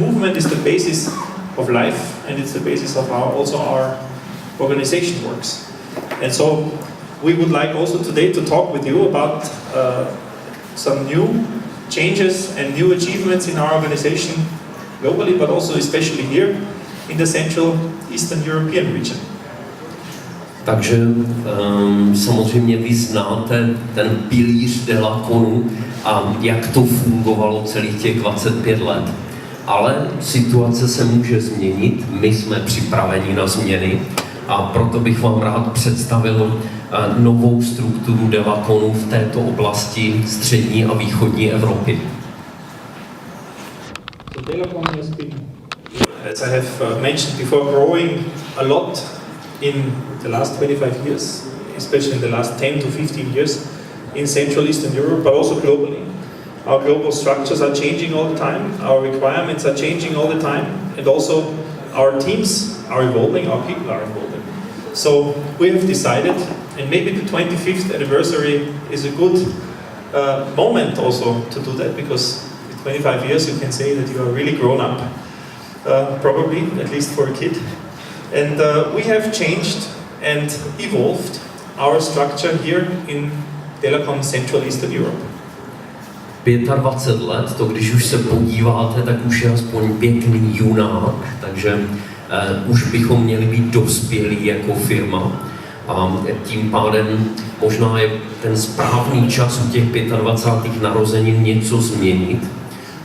movement is the basis of life, and it's the basis of our organization works. And so we would like also today to talk with you about some new changes and new achievements in our organization globally, but also especially here in the Central Eastern European region. Takže samozřejmě vy znáte ten pilíř Delaconu a jak to fungovalo celých těch 25 let. Ale situace se může změnit, my jsme připraveni na změny a proto bych vám rád představil novou strukturu Delaconu v této oblasti střední a východní Evropy. Delacon has been, as I have mentioned before, growing a lot in the last 25 years, especially in the last 10 to 15 years in Central Eastern Europe, but also globally. Our global structures are changing all the time, our requirements are changing all the time, and also our teams are evolving, our people are evolving. So we have decided, and maybe the 25th anniversary is a good moment also to do that, because with 25 years you can say that you are really grown up, probably, at least for a kid. And we have changed and evolved our structure here in Delacon Central Eastern Europe. 25 let, to když už se podíváte, tak už je aspoň pěkný junák, takže už bychom měli být dospělí jako firma a tím pádem možná je ten správný čas u těch 25. narozenin něco změnit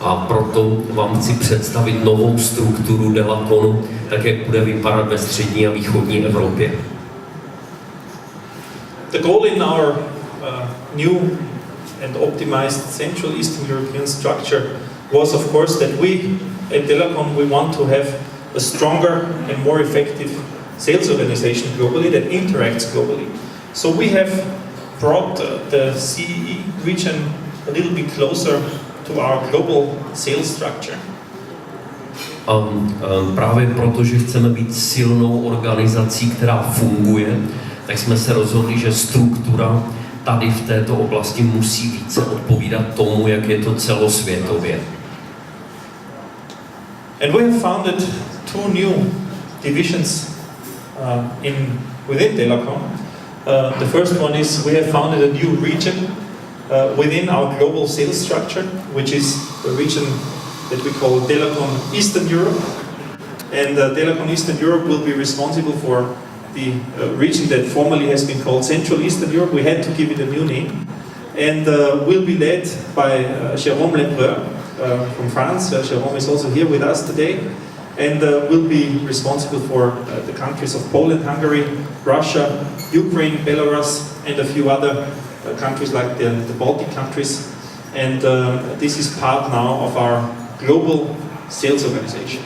a proto vám chci představit novou strukturu Delaconu, tak jak bude vypadat ve střední a východní Evropě. The goal in our new and optimized Central Eastern European structure was, of course, that we at Delacon we want to have a stronger and more effective sales organization globally that interacts globally. So we have brought the CEE region a little bit closer to our global sales structure. Právě proto, že chceme být silnou organizací, která funguje, tak jsme se rozhodli, že struktura tady v této oblasti musí více odpovídat tomu, jak je to celosvětově. And we have founded two new divisions within Delacon. The first one is we have founded a new region within our global sales structure, which is the region that we call Delacon Eastern Europe. And Delacon Eastern Europe will be responsible for the region that formerly has been called Central Eastern Europe. We had to give it a new name. And will be led by Jérôme Lebreur from France. Jérôme is also here with us today. And will be responsible for the countries of Poland, Hungary, Russia, Ukraine, Belarus, and a few other countries like the Baltic countries. And this is part now of our global sales organization.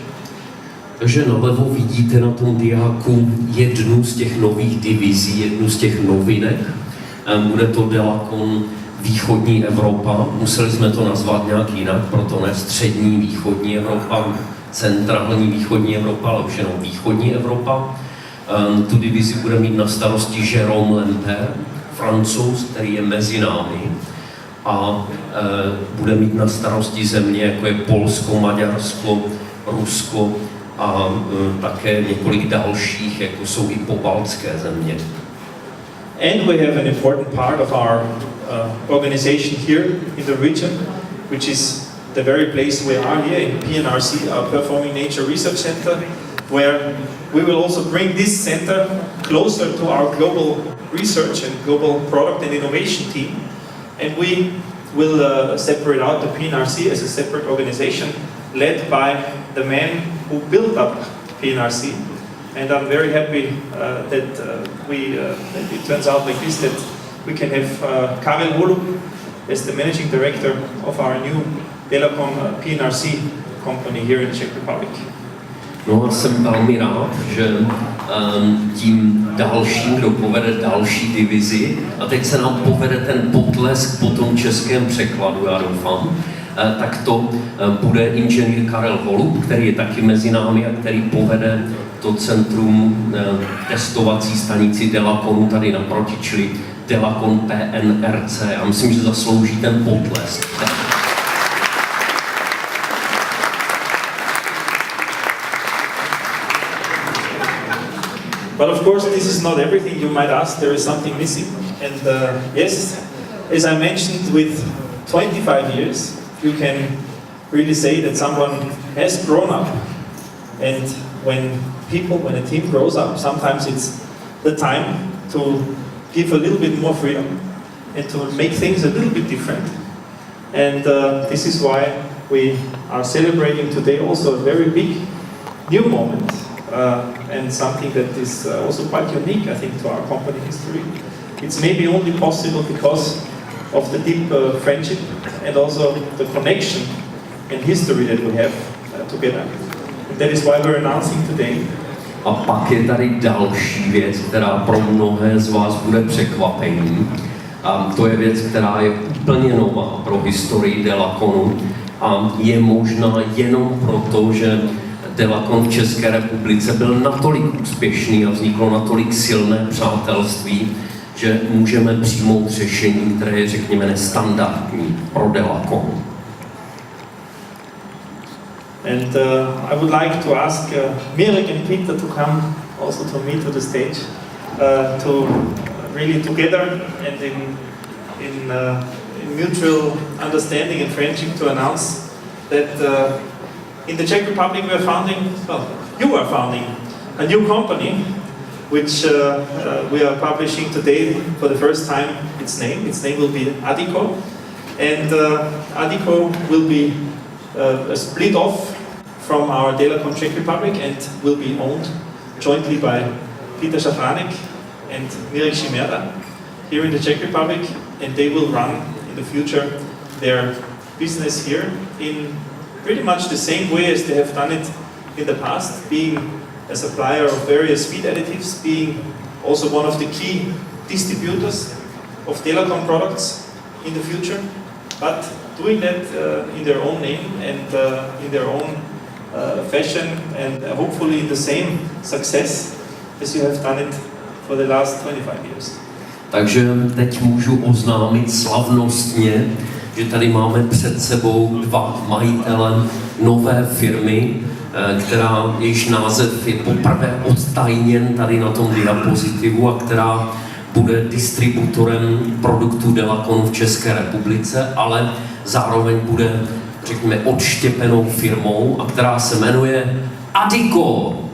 Takže nalevo vidíte na tom diáku jednu z těch nových divizí, jednu z těch novinek. Bude to Delacon východní Evropa. Museli jsme to nazvat nějak jinak, proto ne střední východní Evropa, centrální východní Evropa, ale už jenom východní Evropa. Tu divizi bude mít na starosti Jérôme Lebreur, Francouz, který je mezi námi. A bude mít na starosti země, jako je Polsko, Maďarsko, Rusko a také několik dalších, jako jsou i pobaltské země. And we have an important part of our organization here in the region, which is the very place we are here in PNRC, our Performing Nature Research Center, where we will also bring this center closer to our global research and global product and innovation team. And we will separate out the PNRC as a separate organization led by the man who built up PNRC. And I'm very happy that it turns out like this, that we can have Karel Holub as the managing director of our new Delacon PNRC company here in the Czech Republic. No a jsem velmi rád, že tím dalším, kdo povede další divizi, a teď se nám povede ten potlesk po tom českém překladu, já doufám, tak to bude inženýr Karel Holub, který je taky mezi námi a který povede to centrum testovací stanici Delaconu tady naproti, čili Delacon PNRC. Já myslím, že zaslouží ten potlesk. But of course, this is not everything. You might ask, there is something missing. And yes, as I mentioned, with 25 years, you can really say that someone has grown up. And when a team grows up, sometimes it's the time to give a little bit more freedom and to make things a little bit different. And this is why we are celebrating today also a very big new moment and something that is also quite unique, I think, to our company history. It's maybe only possible because of the deep friendship and also the connection and history that we have together. And that is why we're announcing today. A pak je tady další věc, která pro mnohé z vás bude překvapení. A to je věc, která je úplně nová pro historii Delaconu a je možná jenom proto, že Delacon v České republice byl natolik úspěšný a vzniklo natolik silné přátelství, že můžeme přijmout řešení, které je, řekněme, nestandardní pro Delacon. And I would like to ask Mirek and Peter to come also to me to the stage to really together and in mutual understanding and friendship to announce that in the Czech Republic we are founding, well, you are founding a new company which we are publishing today for the first time its name. Its name will be adiccoo, and adiccoo will be a split off from our Delacon Czech Republic and will be owned jointly by Peter Szafranek and Mirek Šimerda here in the Czech Republic, and they will run in the future their business here in pretty much the same way as they have done it in the past, being a supplier of various feed additives, being also one of the key distributors of Delacon products in the future, but doing that in their own name and in their own fashion, and hopefully in the same success as you have done it for the last 25 years. Takže teď můžu oznámit slavnostně, že tady máme před sebou dva majitele nové firmy, která jejíž název je poprvé odtajněn tady na tom diapozitivu a která bude distributorem produktů Delaconu v České republice, ale zároveň bude, řekněme, odštěpenou firmou, a která se jmenuje adiccoo.